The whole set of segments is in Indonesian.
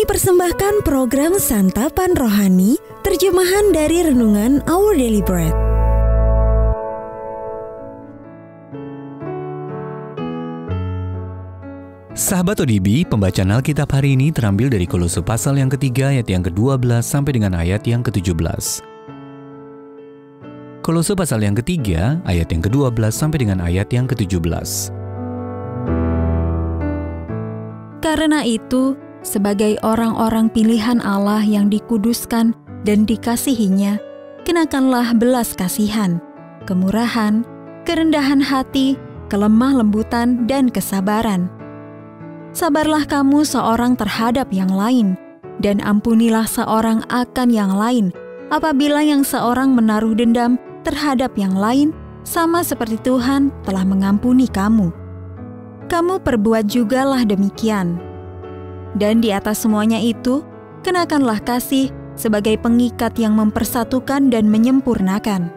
Kami persembahkan program Santapan Rohani, terjemahan dari Renungan Our Daily Bread. Sahabat ODB, pembacaan Alkitab hari ini terambil dari Kolose pasal yang ketiga ayat yang ke-12 sampai dengan ayat yang ke-17. Kolose pasal yang ketiga ayat yang ke-12 sampai dengan ayat yang ke-17. Karena itu, sebagai orang-orang pilihan Allah yang dikuduskan dan dikasihinya, kenakanlah belas kasihan, kemurahan, kerendahan hati, kelemah lembutan, dan kesabaran. Sabarlah kamu seorang terhadap yang lain, dan ampunilah seorang akan yang lain, apabila yang seorang menaruh dendam terhadap yang lain, sama seperti Tuhan telah mengampuni kamu. Kamu perbuat jugalah demikian. Dan di atas semuanya itu, kenakanlah kasih sebagai pengikat yang mempersatukan dan menyempurnakan.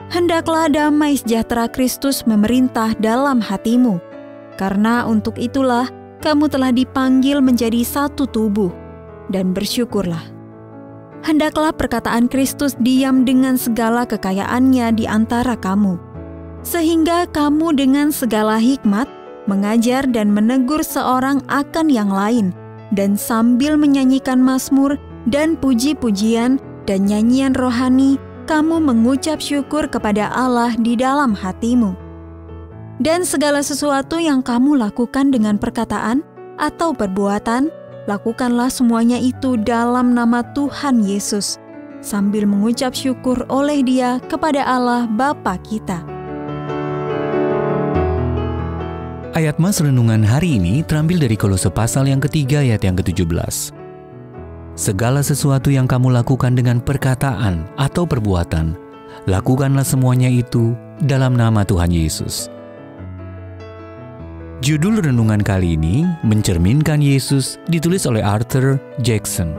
Hendaklah damai sejahtera Kristus memerintah dalam hatimu, karena untuk itulah kamu telah dipanggil menjadi satu tubuh, dan bersyukurlah. Hendaklah perkataan Kristus diam dengan segala kekayaannya di antara kamu, sehingga kamu dengan segala hikmat mengajar dan menegur seorang akan yang lain, dan sambil menyanyikan mazmur dan puji-pujian dan nyanyian rohani, kamu mengucap syukur kepada Allah di dalam hatimu. Dan segala sesuatu yang kamu lakukan dengan perkataan atau perbuatan, lakukanlah semuanya itu dalam nama Tuhan Yesus, sambil mengucap syukur oleh Dia kepada Allah Bapa kita. Ayat Mas Renungan hari ini terambil dari Kolose pasal yang ketiga ayat yang ke-17. Segala sesuatu yang kamu lakukan dengan perkataan atau perbuatan, lakukanlah semuanya itu dalam nama Tuhan Yesus. Judul renungan kali ini, Mencerminkan Yesus, ditulis oleh Arthur Jackson.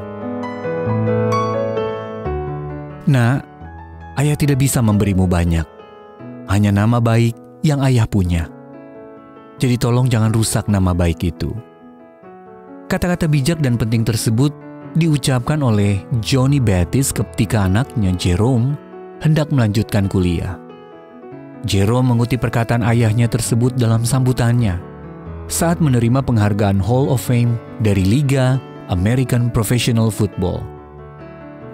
Nak, ayah tidak bisa memberimu banyak. Hanya nama baik yang ayah punya. Jadi tolong jangan rusak nama baik itu. Kata-kata bijak dan penting tersebut diucapkan oleh Johnny Baptist ketika anaknya Jerome hendak melanjutkan kuliah. Jerome mengutip perkataan ayahnya tersebut dalam sambutannya saat menerima penghargaan Hall of Fame dari Liga American Professional Football.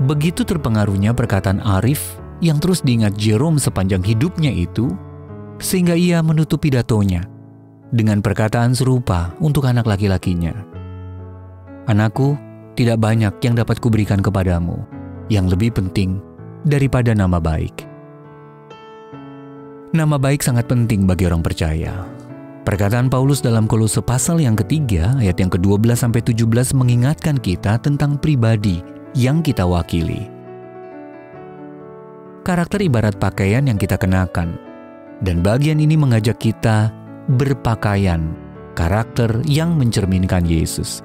Begitu terpengaruhnya perkataan Arif yang terus diingat Jerome sepanjang hidupnya itu, sehingga ia menutup pidatonya dengan perkataan serupa untuk anak laki-lakinya. Anakku, tidak banyak yang dapat kuberikan kepadamu, yang lebih penting daripada nama baik. Nama baik sangat penting bagi orang percaya. Perkataan Paulus dalam Kolose pasal yang ketiga ayat yang ke-12 sampai 17 mengingatkan kita tentang pribadi yang kita wakili. Karakter ibarat pakaian yang kita kenakan, dan bagian ini mengajak kita berpakaian karakter yang mencerminkan Yesus.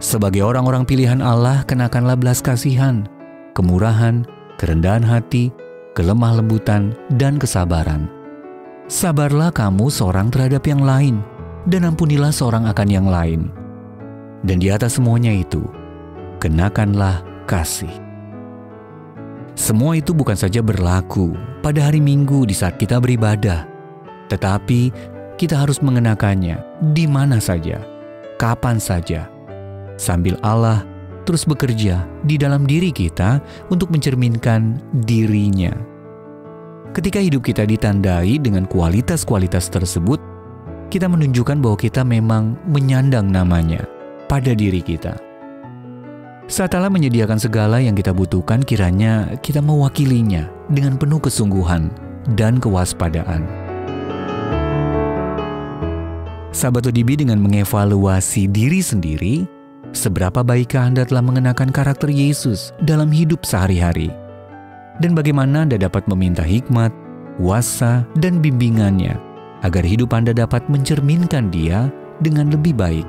Sebagai orang-orang pilihan Allah, kenakanlah belas kasihan, kemurahan, kerendahan hati, kelemah lembutan, dan kesabaran. Sabarlah kamu seorang terhadap yang lain, dan ampunilah seorang akan yang lain. Dan di atas semuanya itu, kenakanlah kasih. Semua itu bukan saja berlaku pada hari Minggu di saat kita beribadah, tetapi kita harus mengenakannya di mana saja, kapan saja, sambil Allah terus bekerja di dalam diri kita untuk mencerminkan dirinya. Ketika hidup kita ditandai dengan kualitas-kualitas tersebut, kita menunjukkan bahwa kita memang menyandang namanya pada diri kita. Saat Allah menyediakan segala yang kita butuhkan, kiranya kita mewakilinya dengan penuh kesungguhan dan kewaspadaan. Sahabat ODB, dengan mengevaluasi diri sendiri, seberapa baikkah Anda telah mengenakan karakter Yesus dalam hidup sehari-hari? Dan bagaimana Anda dapat meminta hikmat, kuasa, dan bimbingannya agar hidup Anda dapat mencerminkan Dia dengan lebih baik?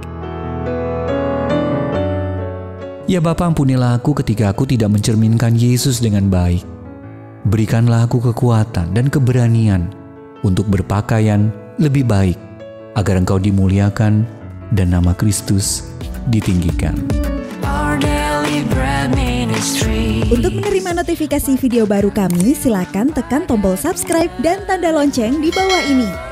Ya Bapa, ampunilah aku ketika aku tidak mencerminkan Yesus dengan baik. Berikanlah aku kekuatan dan keberanian untuk berpakaian lebih baik, agar Engkau dimuliakan dan nama Kristus ditinggikan. Daily Bread Ministry. Untuk menerima notifikasi video baru kami, silakan tekan tombol subscribe dan tanda lonceng di bawah ini.